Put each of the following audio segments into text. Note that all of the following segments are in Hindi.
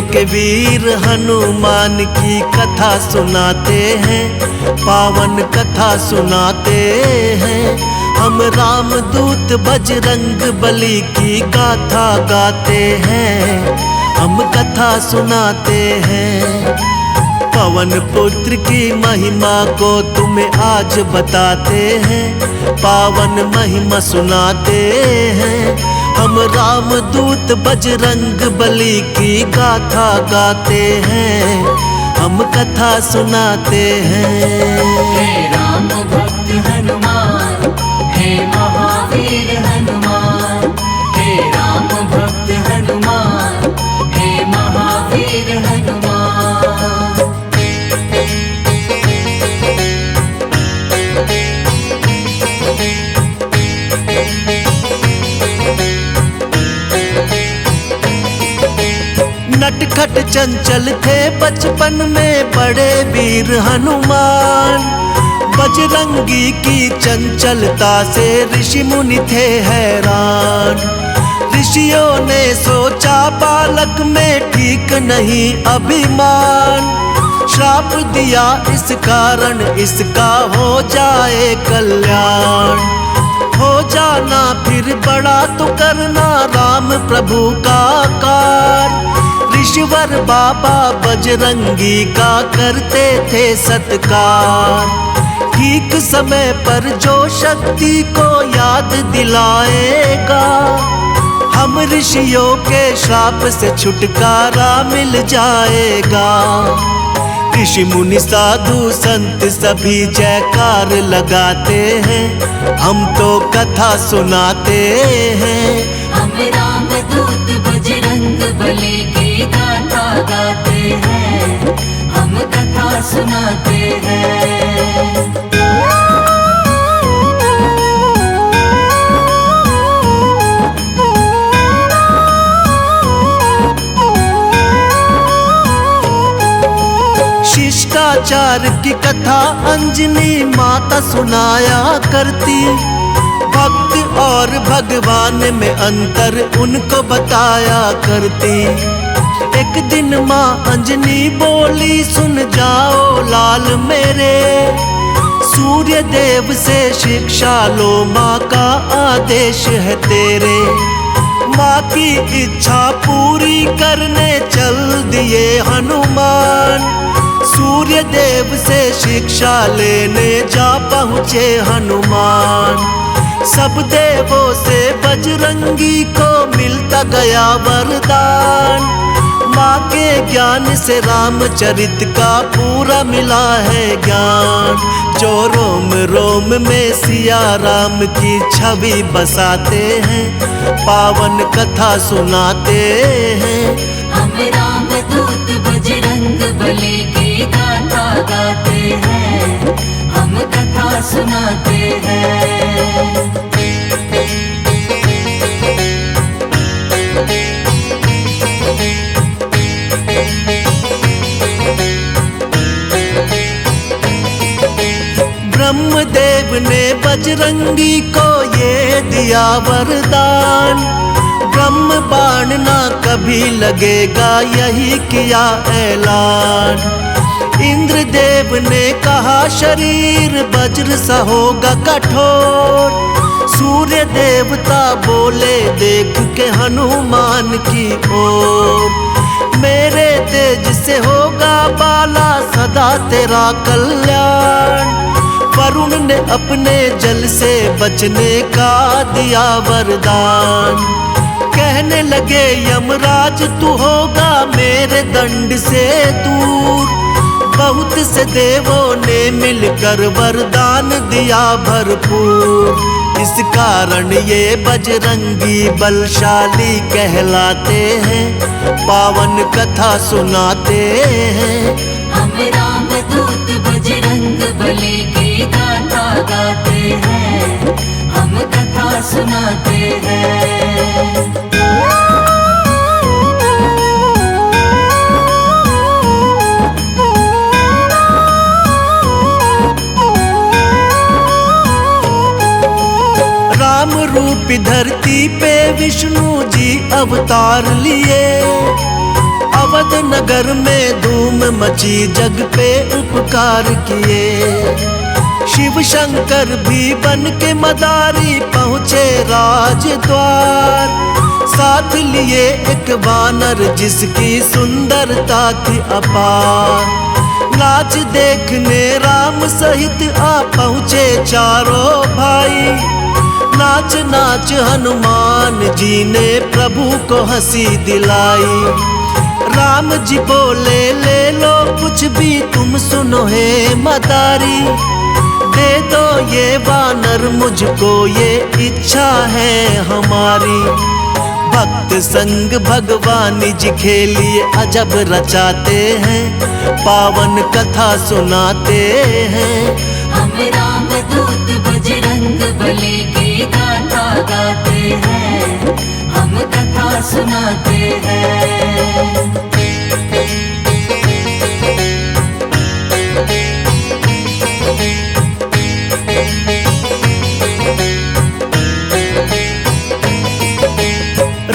के वीर हनुमान की कथा सुनाते हैं, पावन कथा सुनाते हैं। हम रामदूत बजरंग बली की गाथा गाते हैं, हम कथा सुनाते हैं। पवन पुत्र की महिमा को तुम्हें आज बताते हैं, पावन महिमा सुनाते हैं। हम रामदूत बजरंग बली की गाथा गाते हैं, हम कथा सुनाते हैं। हे राम भक्त हनुमान, हे महावीर हनुमान, हे राम भक्त हनुमान, हे महावीर हनुमान। नटखट चंचल थे बचपन में बड़े वीर हनुमान, बजरंगी की चंचलता से ऋषि मुनि थे हैरान। ऋषियों ने सोचा बालक में ठीक नहीं अभिमान, श्राप दिया इस कारण इसका हो जाए कल्याण। हो जाना फिर बड़ा तो करना राम प्रभु का कार। ऋषिवर बाबा बजरंगी का करते थे सत्कार, ठीक समय पर जो शक्ति को याद दिलाएगा, हम ऋषियों के श्राप से छुटकारा मिल जाएगा। ऋषि मुनि साधु संत सभी जयकार लगाते हैं, हम तो कथा सुनाते हैं। हम रामदूत बजरंग बली की गाथा गाते हैं, हम कथा सुनाते हैं। शिष्टाचार की कथा अंजनी माता सुनाया करती, भक्त और भगवान में अंतर उनको बताया करती। एक दिन माँ अंजनी बोली, सुन जाओ लाल मेरे, सूर्य देव से शिक्षा लो, माँ का आदेश है तेरे। माँ की इच्छा पूरी करने चल दिए हनुमान, सूर्य देव से शिक्षा लेने जा पहुँचे हनुमान। सब देवों से बजरंगी को मिलता गया वरदान, माँ के ज्ञान से रामचरित का पूरा मिला है ज्ञान। जो रोम रोम में सिया राम की छवि बसाते हैं, पावन कथा सुनाते हैं। हम रामदूत बजरंग बली की गाथा गाते हैं, हम कथा सुनाते हैं। ब्रह्मदेव ने बजरंगी को ये दिया वरदान, ब्रह्म बाण ना कभी लगेगा यही किया ऐलान। इंद्रदेव ने कहा शरीर वज्र सा होगा कठोर, सूर्य देवता बोले देख के हनुमान की ओर। मेरे तेज से होगा बाला सदा तेरा कल्याण, वरुण ने अपने जल से बचने का दिया वरदान। कहने लगे यमराज तू होगा मेरे दंड से दूर, बहुत से देवों ने मिलकर वरदान दिया भरपूर। इस कारण ये बजरंगी बलशाली कहलाते हैं, पावन कथा सुनाते हैं। हम रामदूत बजरंग बली की गाथा गाते हैं, हम कथा सुनाते हैं। राम रूपी धरती पे विष्णु जी अवतार लिए, अवध नगर में धूम मची, जग पे उपकार किए। शिव शंकर भी बन के मदारी पहुँचे राजद्वार। साथ लिए एक वानर जिसकी सुंदरता थी अपार। नाच देखने राम सहित आ पहुँचे चारों भाई। नाच नाच हनुमान जी ने प्रभु को हंसी दिलाई। राम जी बोले ले लो कुछ भी तुम सुनो हे मदारी। दे दो ये वानर मुझको, ये इच्छा है हमारी। भक्त संग भगवान जी खेलिए अजब रचाते हैं, पावन कथा सुनाते हैं। हम राम दूत बजरंग बली की गाथा गाते हैं, हम कथा सुनाते हैं।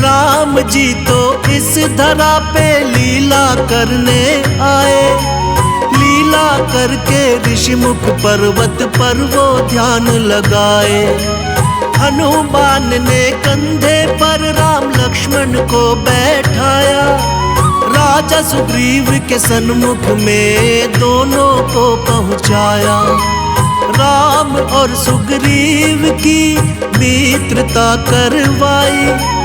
राम जी तो इस धरा पे लीला करने आए। लीला करके ऋषिमुख पर्वत पर वो ध्यान लगाए। हनुमान ने कंधे पर राम लक्ष्मण को बैठाया। राजा सुग्रीव के सन्मुख में दोनों को पहुंचाया। राम और सुग्रीव की मित्रता करवाई।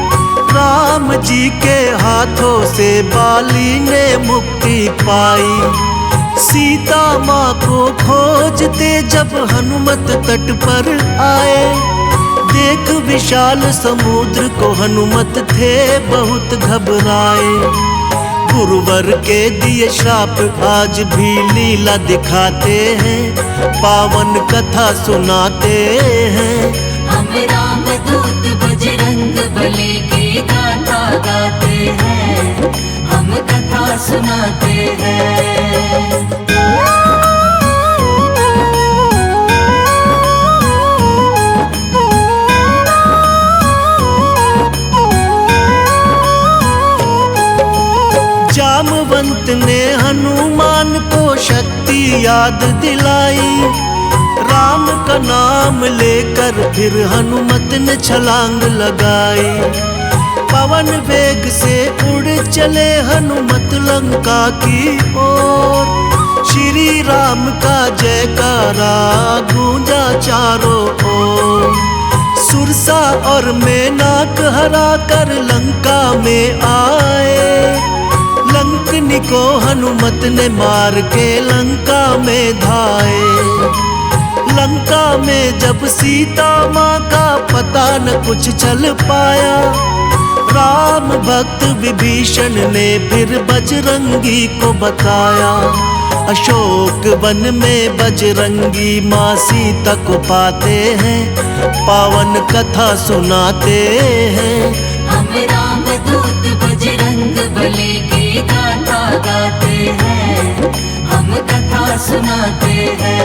राम जी के हाथों से बाली ने मुक्ति पाई। सीता माँ को खोजते जब हनुमत तट पर आए। देख विशाल समुद्र को हनुमत थे बहुत घबराए। गुरुवर के दिए श्राप आज भी लीला दिखाते हैं, पावन कथा सुनाते हैं। हम राम दूत बजरंग बली की गाथा गाते हैं, हम कथा सुनाते हैं। जामवंत ने हनुमान को शक्ति याद दिलाई। राम का नाम लेकर फिर हनुमत ने छलांग लगाई। पवन वेग से उड़ चले हनुमत लंका की ओर। श्री राम का जयकारा गूंजा चारों ओर। सुरसा और मेनाक हरा कर लंका में आए। लंकनी को हनुमत ने मार के लंका में धाए। लंका में जब सीता माँ का पता न कुछ चल पाया। राम भक्त विभीषण ने फिर बजरंगी को बताया। अशोक वन में बजरंगी माँ सीता को पाते हैं, पावन कथा सुनाते हैं। हम राम दूत बजरंग बली की गाथा गाते हैं, हम कथा सुनाते हैं।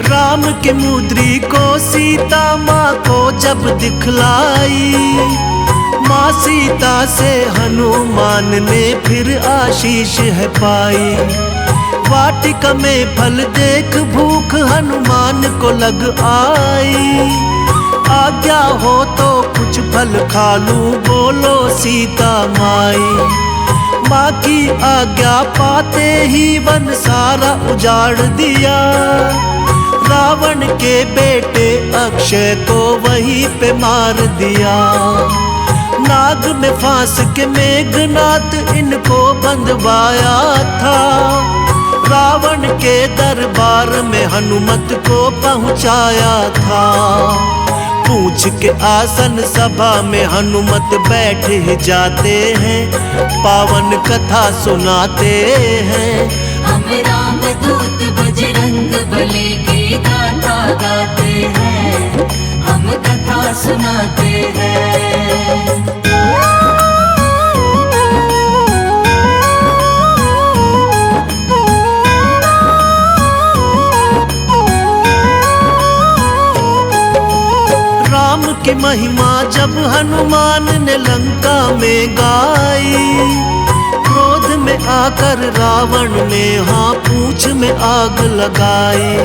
राम के मुद्री को सीता माँ को जब दिखलाई। माँ सीता से हनुमान ने फिर आशीष है पाई। वाटिका में फल देख भूख हनुमान को लग आई। आज्ञा हो तो कुछ फल खा लूं, बोलो सीता माई। माँ की आज्ञा पाते ही वन सारा उजाड़ दिया। रावण के बेटे अक्षय को वहीं पे मार दिया। नाग में फांस के मेघनाथ इनको बंधवाया था। रावण के दरबार में हनुमत को पहुंचाया था। पूछ के आसन सभा में हनुमत बैठ ही जाते हैं, पावन कथा सुनाते हैं। हम राम दूत बजरंग बली की गाथा गाते हैं, हम कथा सुनाते हैं। की महिमा जब हनुमान ने लंका में गाई, क्रोध में आकर रावण ने हाँ पूंछ में आग लगाई।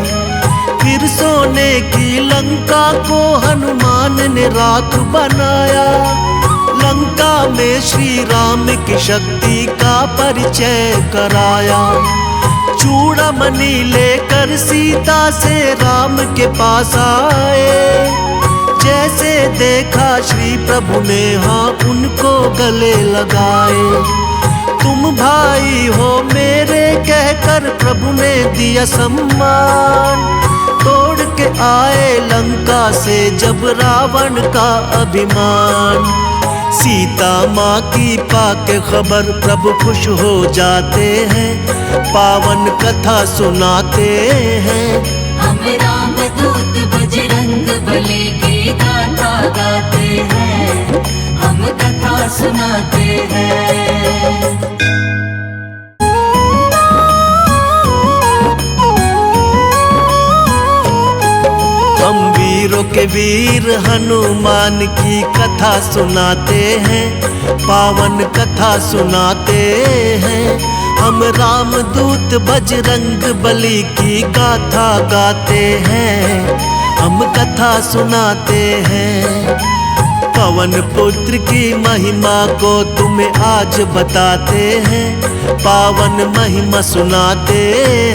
फिर सोने की लंका को हनुमान ने राख बनाया, लंका में श्री राम की शक्ति का परिचय कराया। चूड़ामणि लेकर सीता से राम के पास आए, जैसे देखा श्री प्रभु ने हाँ उनको गले लगाए। तुम भाई हो मेरे कहकर प्रभु ने दिया सम्मान, तोड़ के आए लंका से जब रावण का अभिमान। सीता माँ की पाके खबर प्रभु खुश हो जाते हैं, पावन कथा सुनाते हैं। हम राम दूत बजरंग बली की गाथा गाते हैं, हम कथा सुनाते हैं। हम वीरों के वीर हनुमान की कथा सुनाते हैं, पावन कथा सुनाते हैं। हम राम दूत बजरंग बली की गाथा गाते हैं, हम कथा सुनाते हैं। पवन पुत्र की महिमा को तुम्हें आज बताते हैं, पावन महिमा सुनाते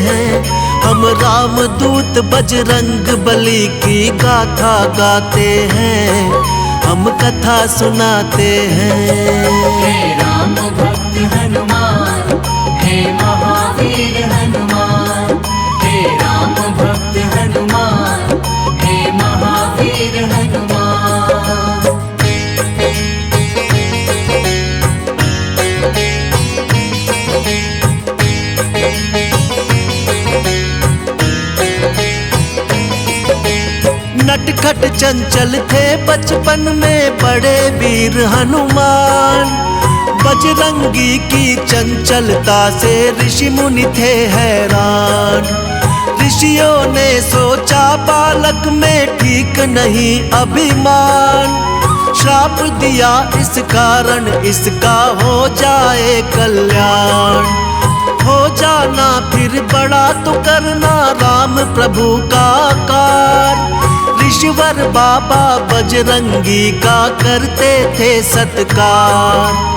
हैं। हम राम दूत बजरंग बली की गाथा गाते हैं, हम कथा सुनाते हैं। हे राम भक्त हनुमान, हे महावीर हनुमान, हे राम भक्त हनुमान, हे महावीर हनुमान। नटखट चंचल थे बचपन में बड़े वीर हनुमान, बजरंगी की चंचलता से ऋषि मुनि थे हैरान। ऋषियों ने सोचा बालक में ठीक नहीं अभिमान, श्राप दिया इस कारण इसका हो जाए कल्याण। हो जाना फिर बड़ा तो करना राम प्रभु का कार, ऋषिवर बाबा बजरंगी का करते थे सत्कार।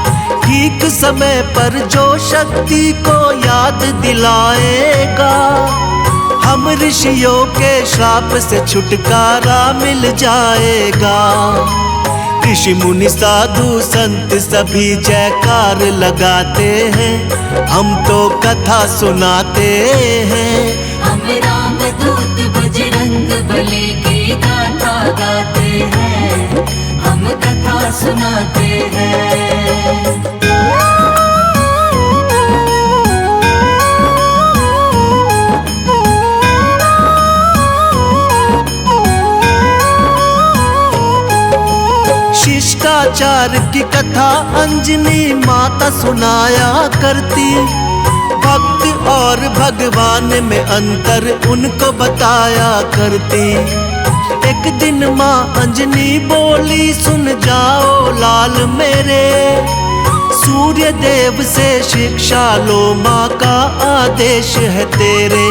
ठीक समय पर जो शक्ति को याद दिलाएगा, हम ऋषियों के श्राप से छुटकारा मिल जाएगा। ऋषि मुनि साधु संत सभी जयकार लगाते हैं, हम तो कथा सुनाते हैं। हम राम दूत बजरंग बली की गाथा गाते हैं, हम कथा सुनाते हैं। शिष्टाचार की कथा अंजनी माता सुनाया करती, भक्त और भगवान में अंतर उनको बताया करती। एक दिन माँ अंजनी बोली सुन जाओ लाल मेरे, सूर्य देव से शिक्षा लो माँ का आदेश है तेरे।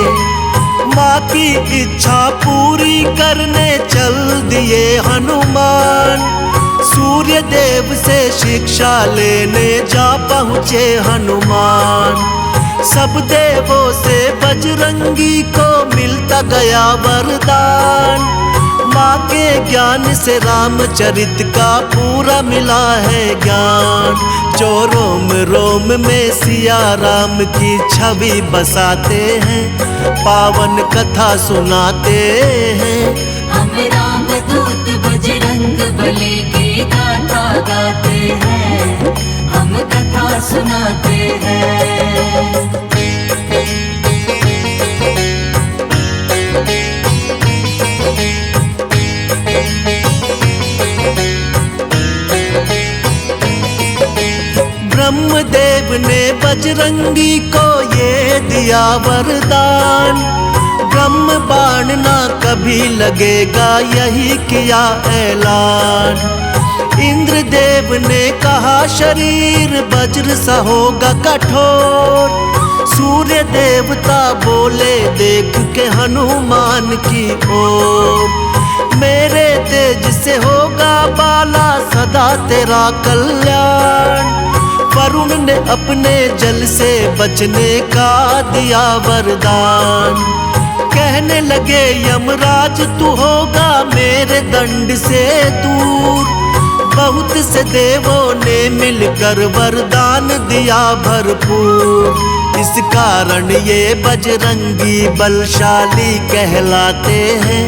माँ की इच्छा पूरी करने चल दिए हनुमान, सूर्य देव से शिक्षा लेने जा पहुँचे हनुमान। सब देवों से बजरंगी को मिलता गया वरदान, माँ के ज्ञान से रामचरित का पूरा मिला है ज्ञान। जो रोम रोम में सिया राम की छवि बसाते हैं, पावन कथा सुनाते हैं। हम राम दूत बजरंग बली की गाथा गाते हैं, हम कथा सुनाते हैं। ब्रह्मदेव ने बजरंगी को ये दिया वरदान, ब्रह्म बाण ना कभी लगेगा, यही किया ऐलान। इंद्रदेव ने कहा शरीर वज्र सा होगा कठोर। सूर्य देवता बोले देख के हनुमान की ओर, मेरे तेज से होगा बाला सदा तेरा कल्याण। वरुण ने अपने जल से बचने का दिया वरदान। कहने लगे यमराज तू होगा मेरे दंड से दूर। बहुत से देवों ने मिलकर वरदान दिया भरपूर। इस कारण ये बजरंगी बलशाली कहलाते हैं,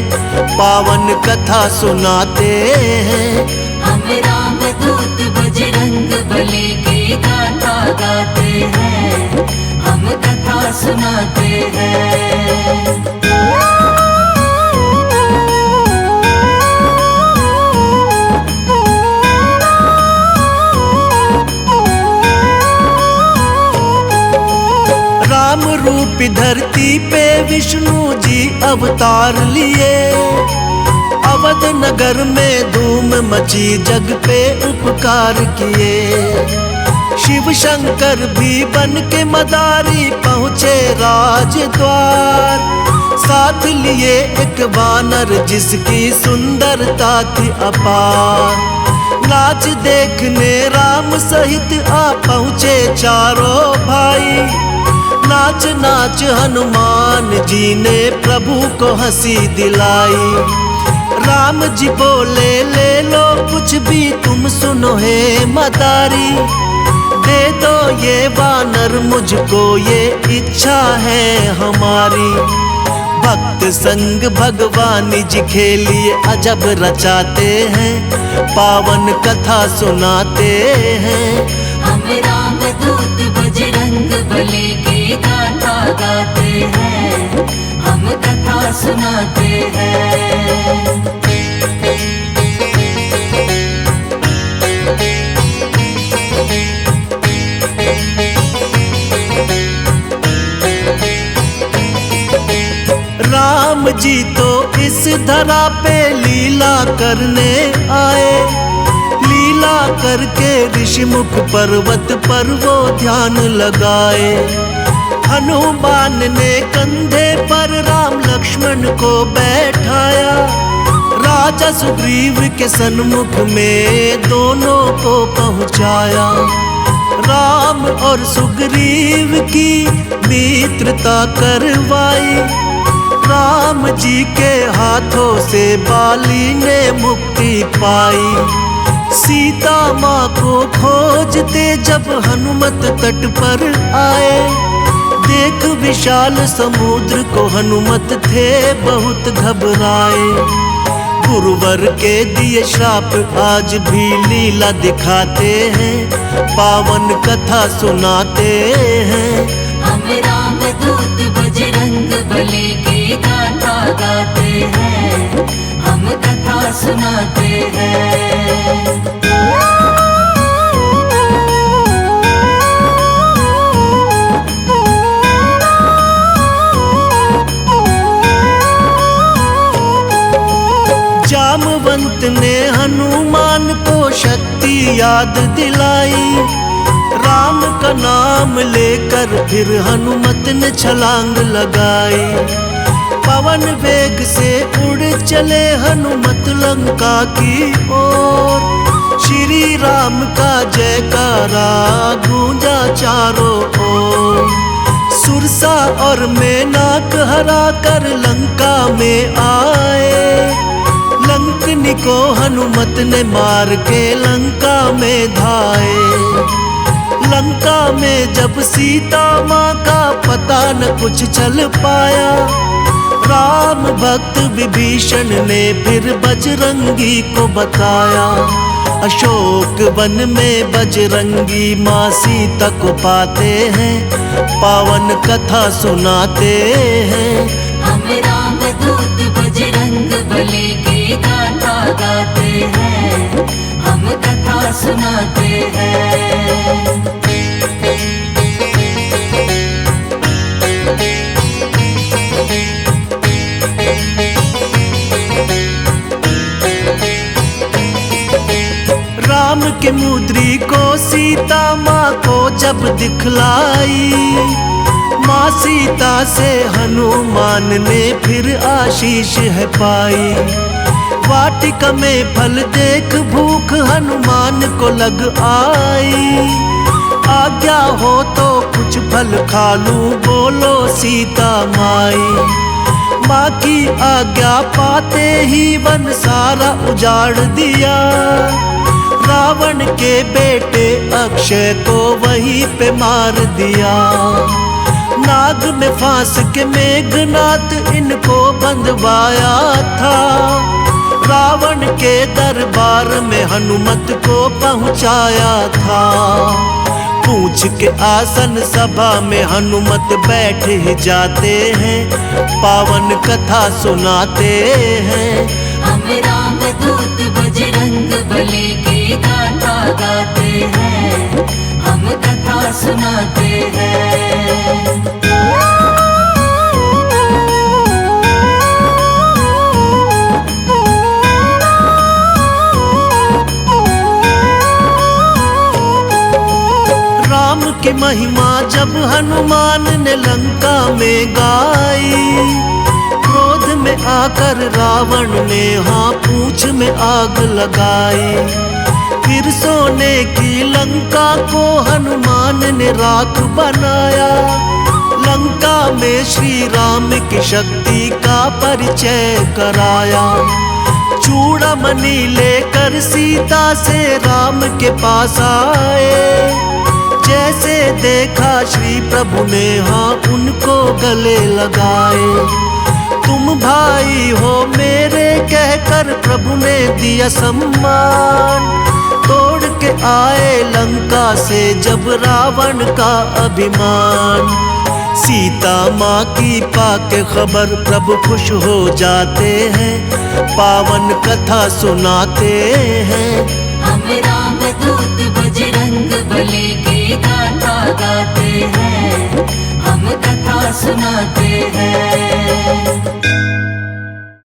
पावन कथा सुनाते हैं। हम राम दूत बजरंग बली की गाथा गाते हैं, हम कथा सुनाते हैं। राम रूपी धरती पे विष्णु जी अवतार लिए। अवध नगर में धूम मची जग पे उपकार किए। शिव शंकर भी बन के मदारी पहुँचे राजद्वार। साथ लिए एक वानर जिसकी सुंदरता थी अपार। नाच देखने राम सहित आ पहुँचे चारों भाई। नाच नाच हनुमान जी ने प्रभु को हंसी दिलाई। राम जी बोले ले लो कुछ भी तुम सुनो हे मदारी। दे दो ये वानर मुझको ये इच्छा है हमारी। भक्त संग भगवान जी खेलिए अजब रचाते हैं, पावन कथा सुनाते हैं। हम राम दूत बजरंग बली की गाथा गाते हैं, हम कथा सुनाते हैं। राम जी तो इस धरा पे लीला करने आए। लीला करके ऋषिमुख पर्वत पर वो ध्यान लगाए। हनुमान ने कंधे पर राम लक्ष्मण को बैठाया। राजा सुग्रीव के सन्मुख में दोनों को पहुँचाया। राम और सुग्रीव की मित्रता करवाई। राम जी के हाथों से बाली ने मुक्ति पाई। सीता माँ को खोजते जब हनुमत तट पर आए। देख विशाल समुद्र को हनुमत थे बहुत घबराए। गुरुवर के दिए श्राप आज भी लीला दिखाते हैं, पावन कथा सुनाते हैं। हम राम दूत बजरंग बली की गाथा गाते हैं, हम कथा सुनाते हैं। जामवंत ने हनुमान को शक्ति याद दिलाई। राम का नाम लेकर फिर हनुमत ने छलांग लगाई। पवन वेग से उड़ चले हनुमत लंका की ओर। श्री राम का जयकारा गूंजा चारों ओर। सुरसा और मेनाक हरा कर लंका में आए। लंकनी को हनुमत ने मार के लंका में धाए। लंका में जब सीता माँ का पता न कुछ चल पाया। राम भक्त विभीषण ने फिर बजरंगी को बताया। अशोक वन में बजरंगी माँ सीता को पाते हैं, पावन कथा सुनाते हैं। हम राम दूत बजरंग बली की गाथा गाते हैं, हम कथा सुनाते हैं। राम के मुद्री को सीता माँ को जब दिखलाई, माँ सीता से हनुमान ने फिर आशीष है पाई। वाटिका में फल देख भूख हनुमान को लग आई, आज्ञा हो तो कुछ फल खा लूं बोलो सीता माई। माँ की आज्ञा पाते ही वन सारा उजाड़ दिया, रावण के बेटे अक्षय को वहीं पे मार दिया। नाग में फांस के मेघनाथ इनको बंधवाया था, रावण के दरबार में हनुमत को पहुंचाया था। पूछ के आसन सभा में हनुमत बैठ ही जाते हैं, पावन कथा सुनाते हैं। हम राम दूत बजरंग बली की गाथा गाते हैं, हम कथा सुनाते हैं। राम की महिमा जब हनुमान ने लंका में गाई, क्रोध में आकर रावण ने हाँ पूंछ में आग लगाई। फिर सोने की लंका को हनुमान ने राख बनाया, लंका में श्री राम की शक्ति का परिचय कराया। चूड़ामणि लेकर सीता से राम के पास आए, जैसे देखा श्री प्रभु ने हाँ उनको गले लगाए। तुम भाई हो मेरे कहकर प्रभु ने दिया सम्मान, तोड़ के आए लंका से जब रावण का अभिमान। सीता माँ की पाके खबर प्रभु खुश हो जाते हैं, पावन कथा सुनाते हैं। हम राम दूत बजरंग बली की गाथा गाते हैं, हम कथा सुनाते हैं।